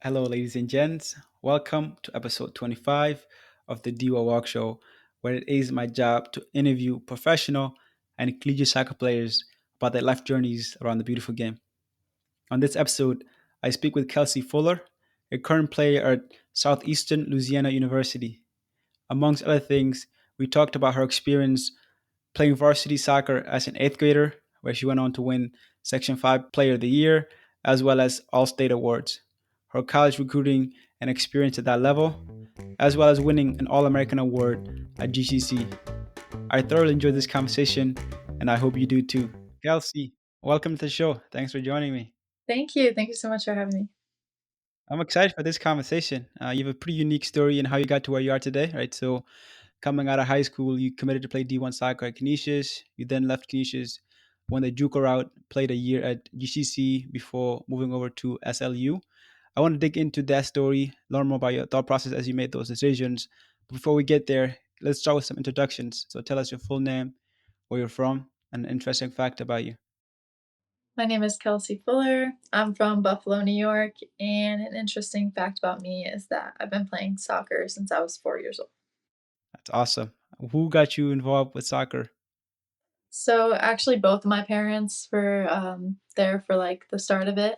Hello, ladies and gents. Welcome to episode 25 of the Deu Awuok Show, where it is my job to interview professional and collegiate soccer players about their life journeys around the beautiful game. On this episode, I speak with Kelsey Fuller, a current player at Southeastern Louisiana University. Amongst other things, we talked about her experience playing varsity soccer as an eighth grader, where she went on to win Section 5 Player of the Year, as well as All State awards. Her college recruiting and experience at that level, as well as winning an All American award at GCC. I thoroughly enjoyed this conversation, and I hope you do too. Kelsey, welcome to the show. Thanks for joining me. Thank you. Thank you so much for having me. I'm excited for this conversation. You have a pretty unique story in how you got to where you are today, right? So, coming out of high school, you committed to play D1 soccer at Canisius. You then left Canisius, went the JUCO route, played a year at GCC before moving over to SLU. I want to dig into that story, learn more about your thought process as you made those decisions. But before we get there, let's start with some introductions. So tell us your full name, where you're from, and an interesting fact about you. My name is Kelsey Fuller. I'm from Buffalo, New York, and an interesting fact about me is that I've been playing soccer since I was 4 years old. That's awesome. Who got you involved with soccer? So actually, both of my parents were there for like the start of it.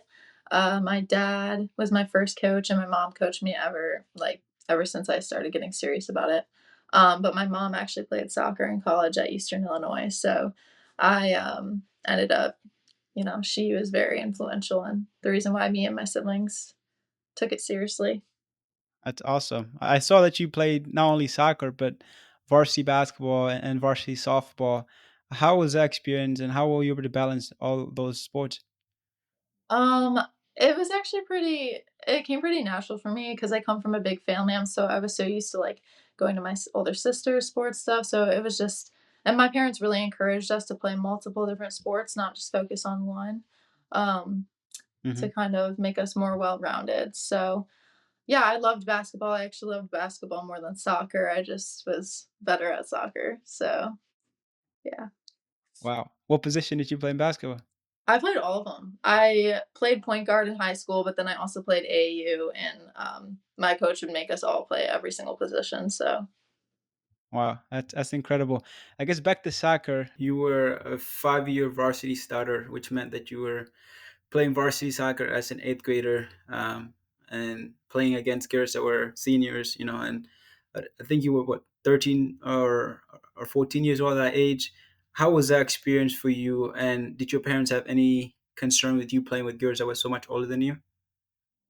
My dad was my first coach, and my mom coached me ever since I started getting serious about it. But my mom actually played soccer in college at Eastern Illinois, so I ended up, she was very influential and the reason why me and my siblings took it seriously. That's awesome. I saw that you played not only soccer, but varsity basketball and varsity softball. How was that experience, and how were you able to balance all those sports? Um, it was actually it came pretty natural for me because I come from a big family. I was so used to like going to my older sister's sports stuff. So it was just, and my parents really encouraged us to play multiple different sports, not just focus on one, um, to Hmm. kind of make us more well rounded. So yeah, I loved basketball. I actually loved basketball more than soccer. I just was better at soccer. So yeah. Wow. What position did you play in basketball? I played all of them. I played point guard in high school, but then I also played AAU, and, my coach would make us all play every single position, so Wow, that's incredible. I guess back to soccer, you were a 5-year varsity starter, which meant that you were playing varsity soccer as an eighth grader, and playing against girls that were seniors, and I think you were what 13 or 14 years old at that age. How was that experience for you? And did your parents have any concern with you playing with girls that were so much older than you?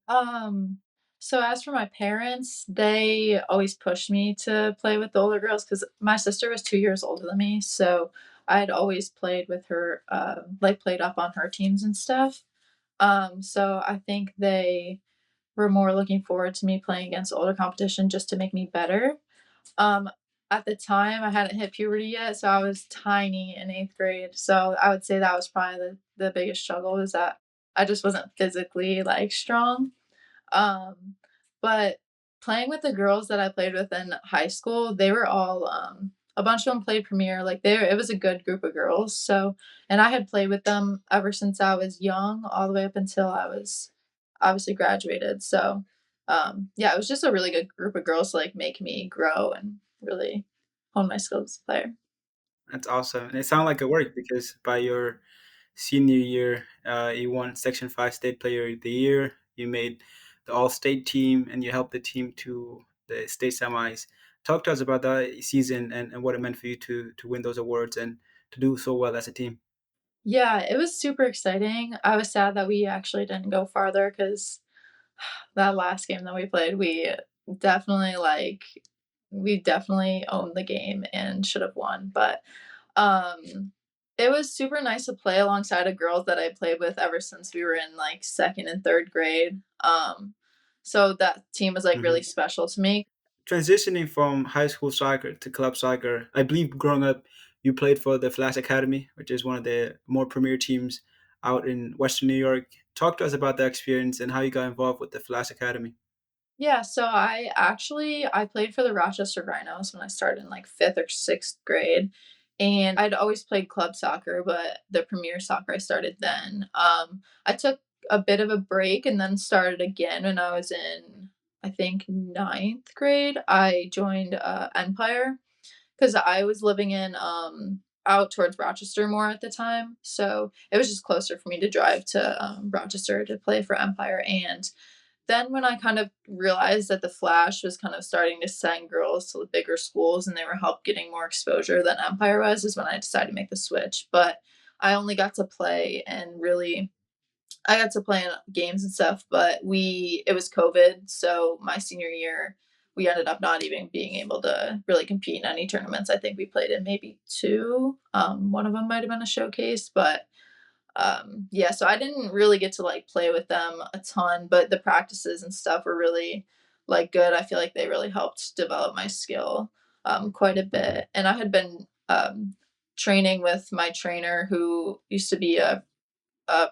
Um, so as for my parents, they always pushed me to play with the older girls because my sister was 2 years older than me, so I'd always played with her, played up on her teams and stuff. So I think they were more looking forward to me playing against older competition just to make me better. Um, at the time, I hadn't hit puberty yet, so I was tiny in 8th grade, so I would say that was probably the biggest struggle is that I just wasn't physically, like, strong. Um, but playing with the girls that I played with in high school, they were all, a bunch of them played premier, like, it was a good group of girls, so and I had played with them ever since I was young, all the way up until I was obviously graduated, so, yeah, it was just a really good group of girls to, like, make me grow and really hone my skills as a player. That's awesome. And it sounded like it worked because by your senior year, you won Section 5 State Player of the Year. You made the All State team and you helped the team to the state semis. Talk to us about that season and what it meant for you to win those awards and to do so well as a team. Yeah, it was super exciting. I was sad that we actually didn't go farther because that last game that we played, definitely, like we definitely owned the game and should have won, but, um, it was super nice to play alongside of girls that I played with ever since we were in, like, 2nd and 3rd grade, so that team was, like, really Mhm. special to me. Transitioning from high school soccer to club soccer, I believe growing up you played for the Flash Academy, which is one of the more premier teams out in Western New York. Talk to us about that experience and how you got involved with the Flash Academy. Yeah, so I played for the Rochester Rhinos when I started in, like, 5th or 6th grade, and I'd always played club soccer, but the premier soccer I started then. I took a bit of a break and then started again when I was in, I think, ninth grade. I joined Empire because I was living in out towards Rochester more at the time, so it was just closer for me to drive to Rochester to play for Empire. And then when I kind of realized that the Flash was kind of starting to send girls to the bigger schools and they were help getting more exposure than Empire was, is when I decided to make the switch. But I only got to play and really I got to play in games and stuff, but it was COVID, so my senior year we ended up not even being able to really compete in any tournaments. I think we played in maybe two. One of them might have been a showcase, but yeah, so I didn't really get to like play with them a ton, but the practices and stuff were really like good. I feel like they really helped develop my skill quite a bit. And I had been training with my trainer who used to be a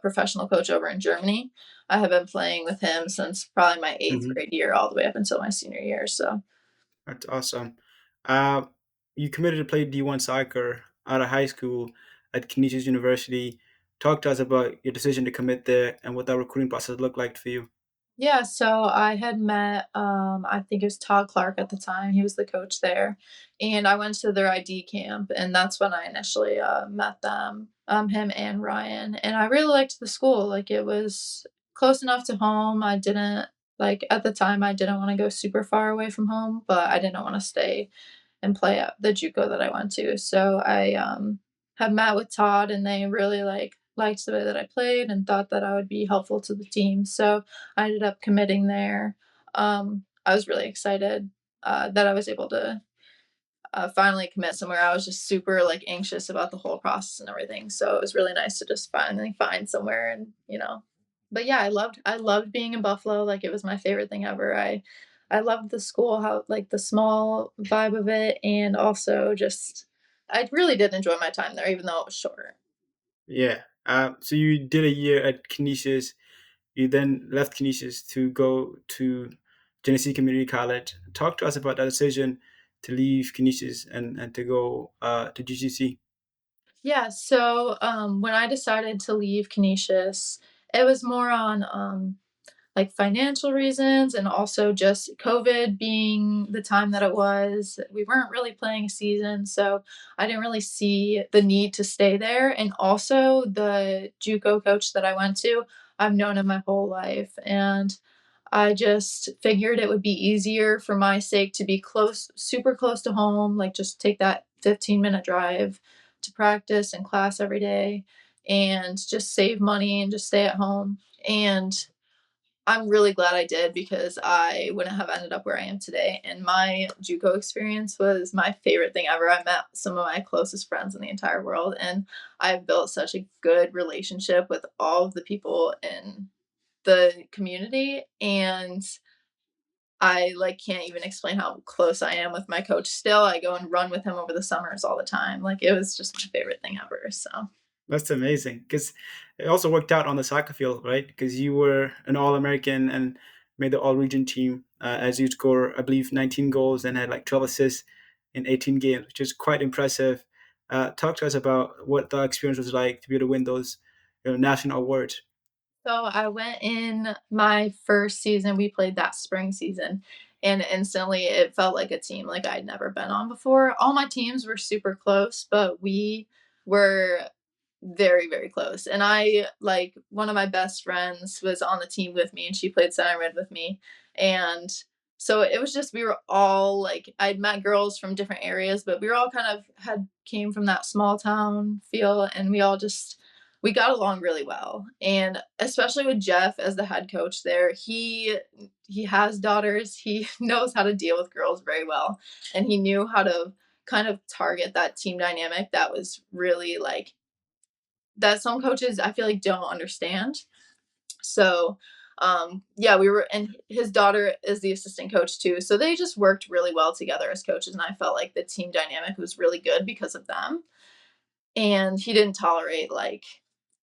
professional coach over in Germany. I have been playing with him since probably my eighth Hmm. grade year all the way up until my senior year. So That's awesome. Uh, you committed to play D1 soccer out of high school at Canisius University. Talk to us about your decision to commit there and what that recruiting process looked like for you. yeah, so I had met, I think it was Todd Clark at the time. He was the coach there, and I went to their ID camp, and that's when I initially met them, him and Ryan. And I really liked the school. Like it was close enough to home. I didn't like at the time. I didn't want to go super far away from home, but I didn't want to stay and play at the JUCO that I went to. So I had met with Todd, and they really liked the way that I played and thought that I would be helpful to the team. So I ended up committing there. I was really excited that I was able to finally commit somewhere. I was just super like anxious about the whole process and everything. So it was really nice to just finally find somewhere and But yeah, I loved being in Buffalo. Like it was my favorite thing ever. I loved the school, how like the small vibe of it, and also just I really did enjoy my time there, even though it was shorter. Yeah. So you did a year at Canisius. You then left Canisius to go to Genesee Community College. Talk to us about that decision to leave Canisius and to go to GCC. Yeah, so when I decided to leave Canisius, it was more on like financial reasons and also just COVID being the time that it was. We weren't really playing a season, so I didn't really see the need to stay there. And also the JUCO coach that I went to, I've known him my whole life, and I just figured it would be easier for my sake to be close, super close to home, like just take that 15-minute drive to practice and class every day and just save money and just stay at home. And I'm really glad I did because I wouldn't have ended up where I am today. And my JUCO experience was my favorite thing ever. I met some of my closest friends in the entire world, and I've built such a good relationship with all of the people in the community. And I like can't even explain how close I am with my coach still. I go and run with him over the summers all the time. Like it was just my favorite thing ever. So That's amazing because it also worked out on the soccer field, right? Because you were an All American and made the All Region team as you score, I believe, 19 goals and had like 12 assists in 18 games, which is quite impressive. Talk to us about what the experience was like to be able to win those national awards. I went in my first season. We played that spring season, and instantly it felt like a team like I'd never been on before. All my teams were super close, but we were very, very close. And I like one of my best friends was on the team with me, and she played center mid with me. And so it was just we were all like I'd met girls from different areas, but we were all kind of had came from that small town feel, and we got along really well. And especially with Jeff as the head coach there, he has daughters. He knows how to deal with girls very well, and he knew how to kind of target that team dynamic that was really like that some coaches I feel like don't understand. So yeah, we were and his daughter is the assistant coach too. So they just worked really well together as coaches, and I felt like the team dynamic was really good because of them. And he didn't tolerate like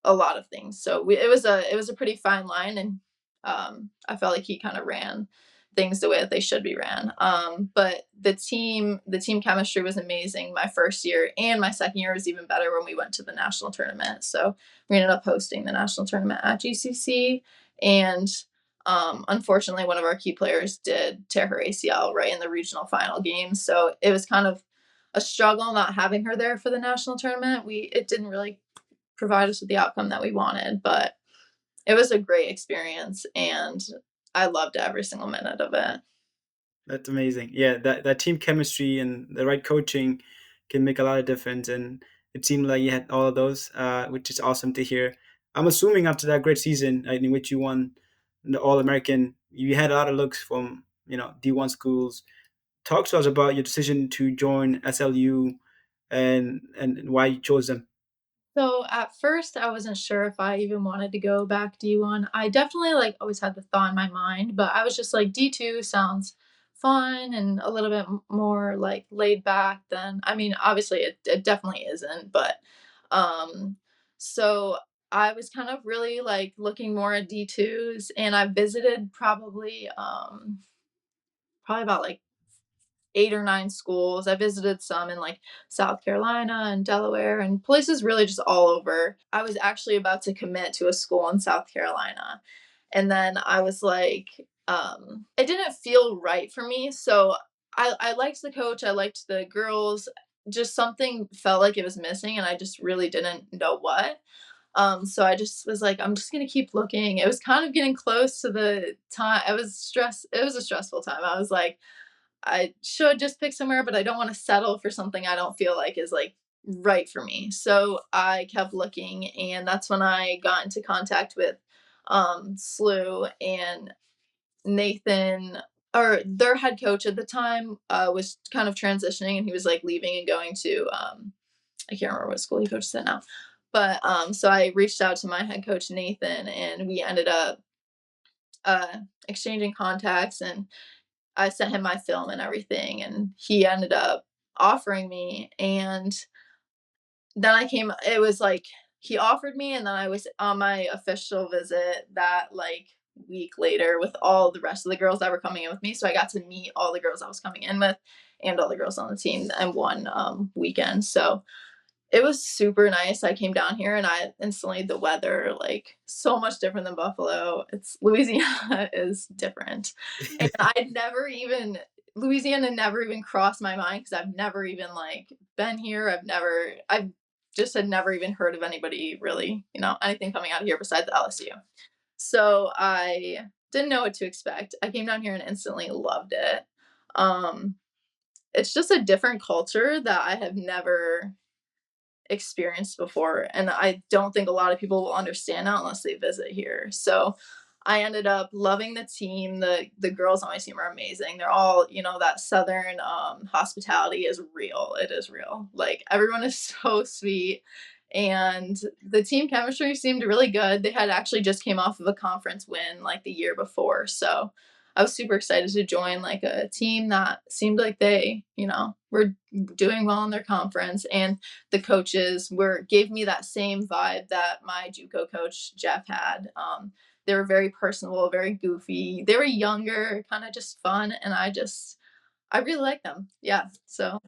a lot of things. So it was a pretty fine line, and I felt like he kind of ran things the way that they should be ran. But the team chemistry was amazing my first year, and my second year was even better when we went to the national tournament. So we ended up hosting the national tournament at GCC, and unfortunately, one of our key players did tear her ACL right in the regional final game. So it was kind of a struggle not having her there for the national tournament. It didn't really provide us with the outcome that we wanted, but it was a great experience, and I loved every single minute of it. That's amazing. Yeah, that team chemistry and the right coaching can make a lot of difference. And it seemed like you had all of those, which is awesome to hear. I'm assuming after that great season in which you won the All American, you had a lot of looks from D1 schools. Talk to us about your decision to join SLU and why you chose them. So at first, I wasn't sure if I even wanted to go back D1. I definitely like always had the thought in my mind, but I was just like D2 sounds fun and a little bit more like laid back than, I mean, obviously it definitely isn't, but um so I was kind of really like looking more at D2s, and I visited probably about like 8 or 9 schools. I visited some in, like, South Carolina and Delaware and places really just all over. I was actually about to commit to a school in South Carolina, and then I was like, it didn't feel right for me, so I liked the coach, I liked the girls, just something felt like it was missing, and I just really didn't know what. So I just was like, I'm just gonna keep looking. It was kind of getting close to the time. It was a stressful time. I was like, I should just pick somewhere, but I don't want to settle for something I don't feel like is like right for me. So I kept looking, and that's when I got into contact with SLU and Nathan, or their head coach at the time, was kind of transitioning, and he was like leaving and going to I can't remember what school he coaches at now. But so I reached out to my head coach Nathan, and we ended up exchanging contacts, and I sent him my film and everything, and he ended up offering me. And then it was like he offered me, and then I was on my official visit that like week later with all the rest of the girls that were coming in with me. So I got to meet all the girls I was coming in with and all the girls on the team in one weekend. So it was super nice. I came down here and I instantly the weather, like, so much different than Buffalo. It's Louisiana is different. And Louisiana never even crossed my mind because I've never even, like, been here. I've just had never even heard of anybody really, anything coming out of here besides LSU. So I didn't know what to expect. I came down here and instantly loved it. Um, it's just a different culture that I have never experienced before, and I don't think a lot of people will understand that unless they visit here. So I ended up loving the team. The girls on my team are amazing. They're all, that southern hospitality is real. It is real. Like, everyone is so sweet, and the team chemistry seemed really good. They had actually just came off of a conference win like the year before. So I was super excited to join like a team that seemed like they, were doing well in their conference, and the coaches gave me that same vibe that my JUCO coach Jeff had. They were very personable, very goofy. They were younger, kind of just fun, and I really like them. Yeah. So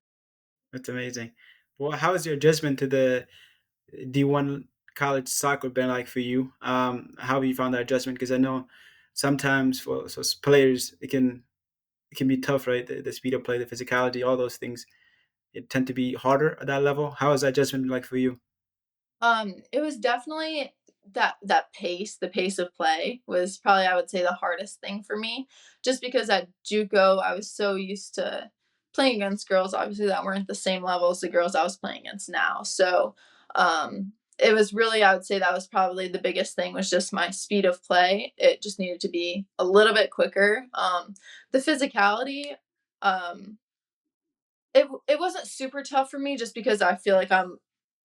That's amazing. Well, how has your adjustment to the D1 college soccer been like for you? How have you found that adjustment? Because I know sometimes for players it can be tough, right? The speed of play, the physicality, all those things, it tend to be harder at that level. How has that adjustment been like for you? It was definitely that pace, the pace of play was probably, I would say, the hardest thing for me, just because at JUCO I was so used to playing against girls, obviously, that weren't the same level as the girls I was playing against now. So it was really, I would say that was probably the biggest thing, was just my speed of play. It just needed to be a little bit quicker. The physicality, um, it wasn't super tough for me, just because I feel like I'm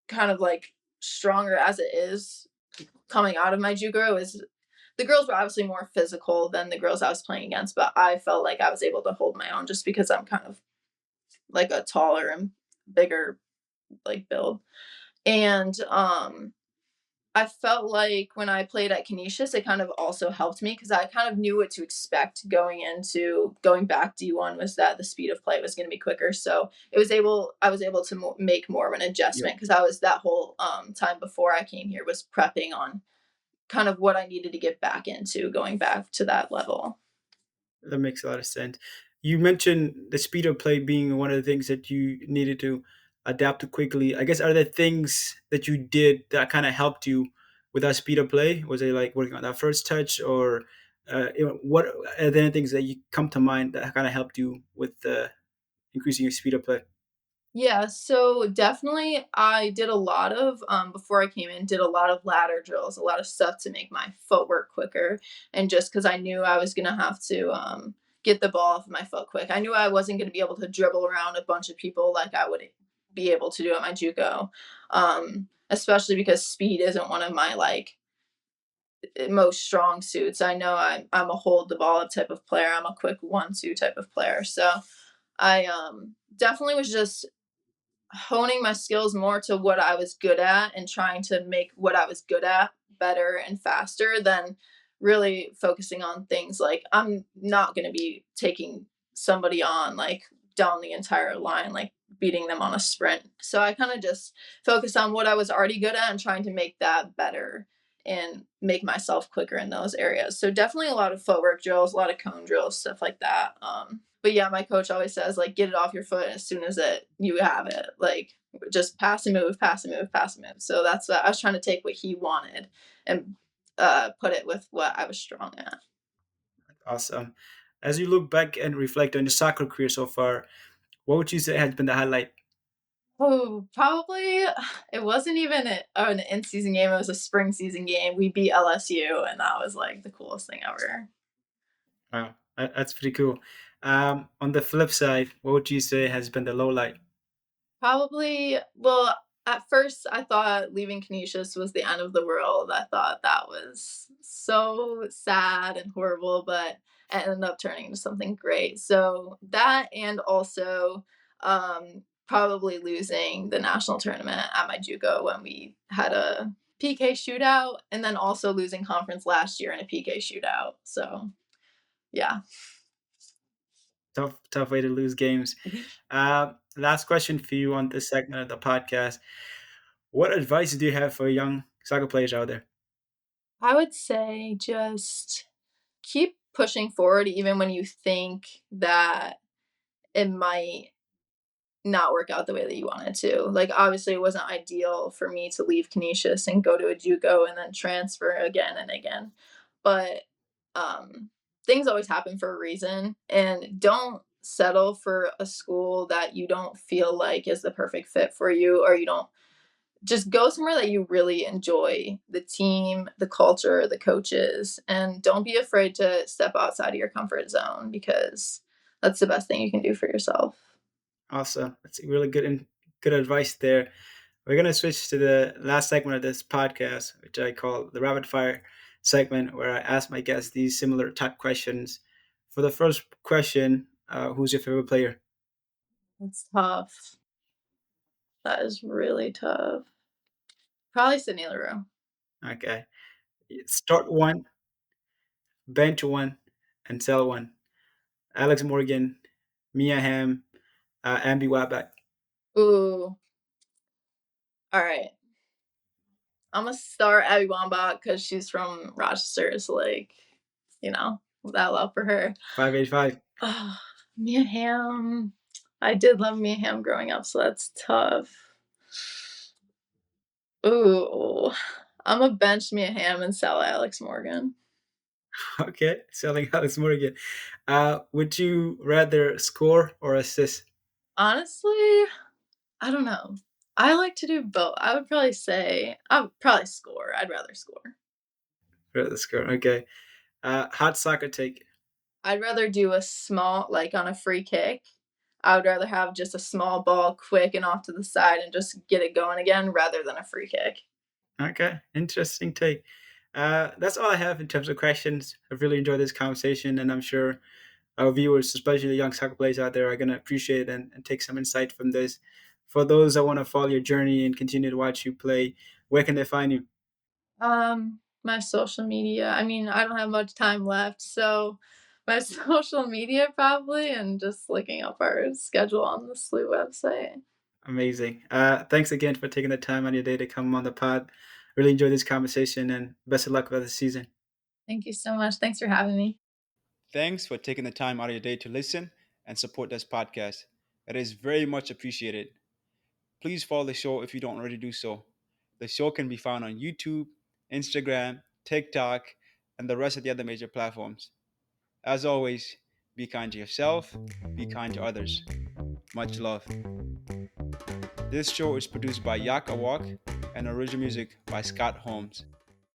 kind of like stronger as it is coming out of my JUCO. Is the girls were obviously more physical than the girls I was playing against, but I felt like I was able to hold my own just because I'm kind of like a taller and bigger like build. And I felt like when I played at Canisius, it kind of also helped me because I kind of knew what to expect going back D1 was that the speed of play was going to be quicker. So I was able to make more of an Yep, adjustment because I was that whole time before I came here was prepping on kind of what I needed to get back into going back to that level. that makes a lot of sense. You mentioned the speed of play being one of the things that you needed to adapt to quickly. I guess are there things that you did that kind of helped you with that speed of play? Was it like working on that first touch, or what are there any things that you come to mind that kind of helped you with increasing your speed of play? Yeah, so definitely I did a lot of before I came in, did a lot of ladder drills, a lot of stuff to make my footwork quicker. And just because I knew I was gonna have to get the ball off of my foot quick. I knew I wasn't gonna be able to dribble around a bunch of people like I would be able to do at my JUCO. Especially because speed isn't one of my like most strong suits. I know I'm a hold the ball up type of player. I'm a quick 1-2 type of player. So I definitely was just honing my skills more to what I was good at and trying to make what I was good at better and faster than really focusing on things like I'm not going to be taking somebody on like down the entire line, like beating them on a sprint. So I kind of just focused on what I was already good at and trying to make that better and make myself quicker in those areas. So definitely a lot of footwork drills, a lot of cone drills, stuff like that. But yeah, my coach always says like get it off your foot as soon as it you have it. Like just pass and move, pass and move, pass and move. So that's what I was trying to take what he wanted and put it with what I was strong at. Awesome. As you look back and reflect on your soccer career so far, what would you say has been the highlight? Oh, probably it wasn't even an in season game. It was a spring season game. We beat LSU, and that was like the coolest thing ever. Wow, that's pretty cool. On the flip side, what would you say has been the low light? Probably, well, at first I thought leaving Canisius was the end of the world. I thought that was so sad and horrible, but it ended up turning into something great. So that and also probably losing the national tournament at my JUCO when we had a PK shootout, and then also losing conference last year in a PK shootout. So yeah. Tough way to lose games. Last question for you on this segment of the podcast. What advice do you have for young soccer players out there? I would say just keep pushing forward even when you think that it might not work out the way that you want it to. Like obviously it wasn't ideal for me to leave Canisius and go to a JUCO and then transfer again and again. But um things always happen for a reason and don't settle for a school that you don't feel like is the perfect fit for you or you don't just go somewhere that you really enjoy the team, the culture, the coaches, and don't be afraid to step outside of your comfort zone because that's the best thing you can do for yourself. Awesome. That's really good advice there. We're gonna switch to the last segment of this podcast, which I call the rapid fire segment, where I ask my guests these similar type questions. For the first question, who's your favorite player? It's tough. That is really tough. Probably Sydney LaRue. Okay, start one, bench one, and sell one. Alex Morgan, Mia Hamm, Ambi Wabak. Ooh. All right. I'm gonna start Abby Wambach because she's from Rochester. So like, you know, that love for her. 585. Oh, Mia Hamm. I did love Mia Hamm growing up, so that's tough. Ooh, I'm a bench Mia Hamm and sell Alex Morgan. Okay, selling Alex Morgan. Would you rather score or assist? Honestly, I don't know. I like to do both. I would probably say I would probably score. I'd rather score. Rather score. Okay. Hot soccer take. I'd rather do a small, like on a free kick. I would rather have just a small ball quick and off to the side and just get it going again rather than a free kick. Okay, interesting take. That's all I have in terms of questions. I've really enjoyed this conversation, and I'm sure our viewers, especially the young soccer players out there, are going to appreciate and take some insight from this. For those that want to follow your journey and continue to watch you play, where can they find you? My social media. I mean, I don't have much time left, so my social media probably, and just looking up our schedule on the SLU website. Amazing. Thanks again for taking the time on your day to come on the pod. Really enjoyed this conversation and best of luck with the season. Thank you so much. Thanks for having me. Thanks for taking the time out of your day to listen and support this podcast. It is very much appreciated. Please follow the show if you don't already do so. The show can be found on YouTube, Instagram, TikTok, and the rest of the other major platforms. As always, be kind to yourself, be kind to others. Much love. This show is produced by Yak Awok and original music by Scott Holmes.